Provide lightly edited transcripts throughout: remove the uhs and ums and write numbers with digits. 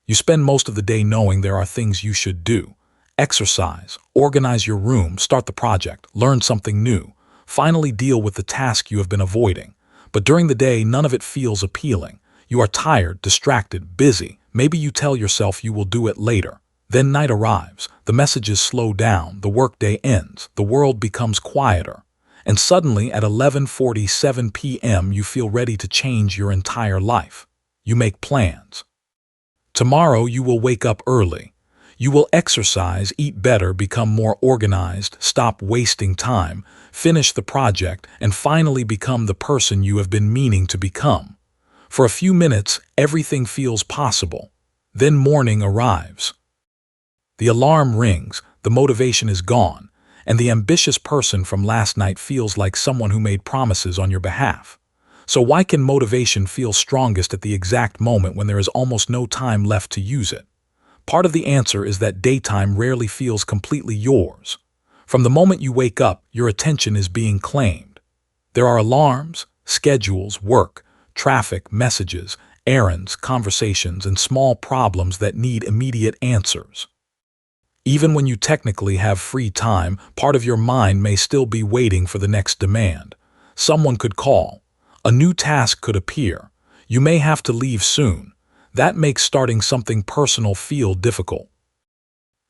You spend most of the day knowing there are things you should do. Exercise, organize your room, start the project, learn something new, finally deal with the task you have been avoiding. But during the day, none of it feels appealing. You are tired, distracted, busy. Maybe you tell yourself you will do it later. Then night arrives, the messages slow down, the workday ends, the world becomes quieter. And suddenly at 11:47 p.m. you feel ready to change your entire life. You make plans. Tomorrow you will wake up early. You will exercise, eat better, become more organized, stop wasting time, finish the project, and finally become the person you have been meaning to become. For a few minutes, everything feels possible. Then morning arrives. The alarm rings, the motivation is gone, and the ambitious person from last night feels like someone who made promises on your behalf. So why can motivation feel strongest at the exact moment when there is almost no time left to use it? Part of the answer is that daytime rarely feels completely yours. From the moment you wake up, your attention is being claimed. There are alarms, schedules, work, traffic, messages, errands, conversations, and small problems that need immediate answers. Even when you technically have free time, part of your mind may still be waiting for the next demand. Someone could call. A new task could appear. You may have to leave soon. That makes starting something personal feel difficult.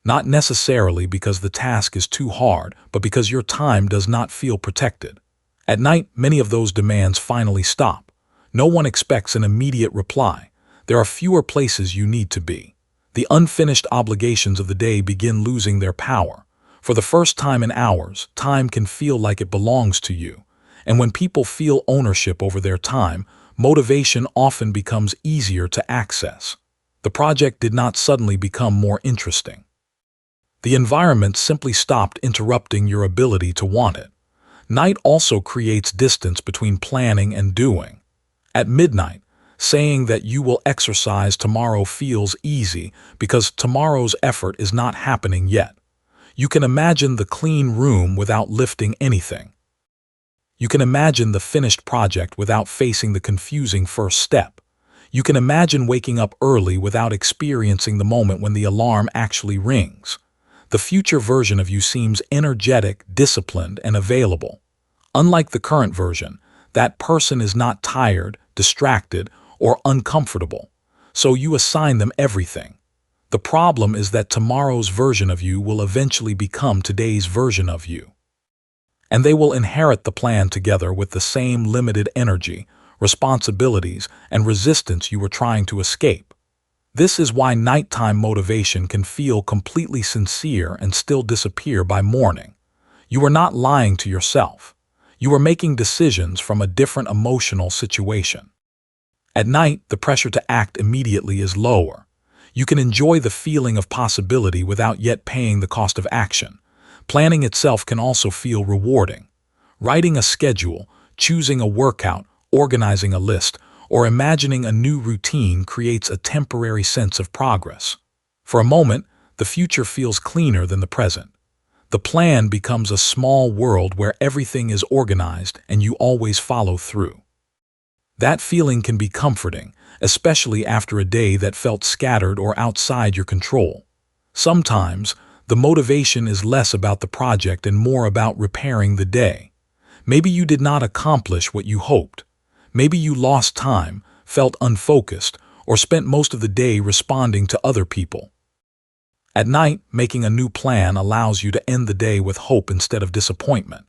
Not necessarily because the task is too hard, but because your time does not feel protected. At night, many of those demands finally stop. No one expects an immediate reply. There are fewer places you need to be. The unfinished obligations of the day begin losing their power. For the first time in hours, time can feel like it belongs to you. And when people feel ownership over their time, motivation often becomes easier to access. The project did not suddenly become more interesting. The environment simply stopped interrupting your ability to want it. Night also creates distance between planning and doing. At midnight, saying that you will exercise tomorrow feels easy because tomorrow's effort is not happening yet. You can imagine the clean room without lifting anything. You can imagine the finished project without facing the confusing first step. You can imagine waking up early without experiencing the moment when the alarm actually rings. The future version of you seems energetic, disciplined, and available. Unlike the current version, that person is not tired, distracted, or uncomfortable, so you assign them everything. The problem is that tomorrow's version of you will eventually become today's version of you. And they will inherit the plan together with the same limited energy, responsibilities, and resistance you were trying to escape. This is why nighttime motivation can feel completely sincere and still disappear by morning. You are not lying to yourself. You are making decisions from a different emotional situation. At night, the pressure to act immediately is lower. You can enjoy the feeling of possibility without yet paying the cost of action. Planning itself can also feel rewarding. Writing a schedule, choosing a workout, organizing a list, or imagining a new routine creates a temporary sense of progress. For a moment, the future feels cleaner than the present. The plan becomes a small world where everything is organized and you always follow through. That feeling can be comforting, especially after a day that felt scattered or outside your control. Sometimes, the motivation is less about the project and more about repairing the day. Maybe you did not accomplish what you hoped. Maybe you lost time, felt unfocused, or spent most of the day responding to other people. At night, making a new plan allows you to end the day with hope instead of disappointment.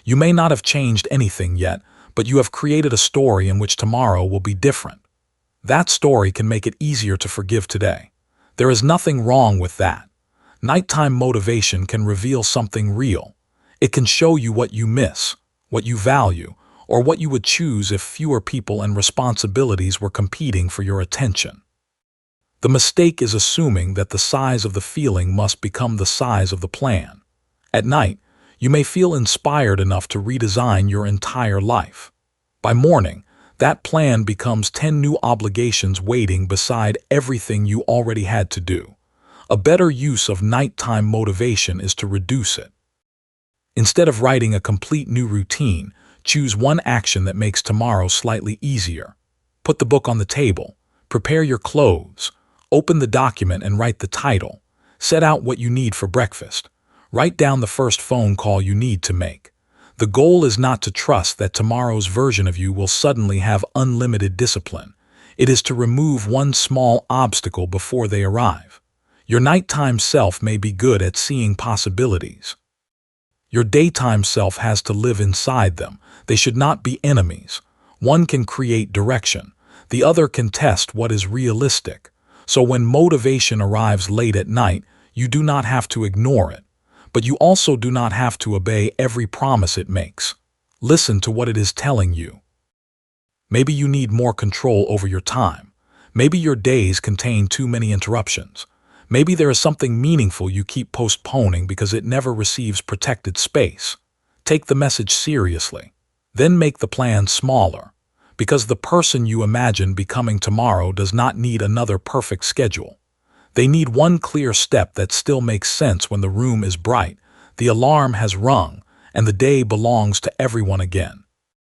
You may not have changed anything yet, but you have created a story in which tomorrow will be different. That story can make it easier to forgive today. There is nothing wrong with that. Nighttime motivation can reveal something real. It can show you what you miss, what you value, or what you would choose if fewer people and responsibilities were competing for your attention. The mistake is assuming that the size of the feeling must become the size of the plan. At night, you may feel inspired enough to redesign your entire life. By morning, that plan becomes 10 new obligations waiting beside everything you already had to do. A better use of nighttime motivation is to reduce it. Instead of writing a complete new routine, choose one action that makes tomorrow slightly easier. Put the book on the table, prepare your clothes, Open the document and write the title. Set out what you need for breakfast. Write down the first phone call you need to make. The goal is not to trust that tomorrow's version of you will suddenly have unlimited discipline. It is to remove one small obstacle before they arrive. Your nighttime self may be good at seeing possibilities. Your daytime self has to live inside them. They should not be enemies. One can create direction. The other can test what is realistic. So when motivation arrives late at night, you do not have to ignore it. But you also do not have to obey every promise it makes. Listen to what it is telling you. Maybe you need more control over your time. Maybe your days contain too many interruptions. Maybe there is something meaningful you keep postponing because it never receives protected space. Take the message seriously. Then make the plan smaller. Because the person you imagine becoming tomorrow does not need another perfect schedule. They need one clear step that still makes sense when the room is bright, the alarm has rung, and the day belongs to everyone again.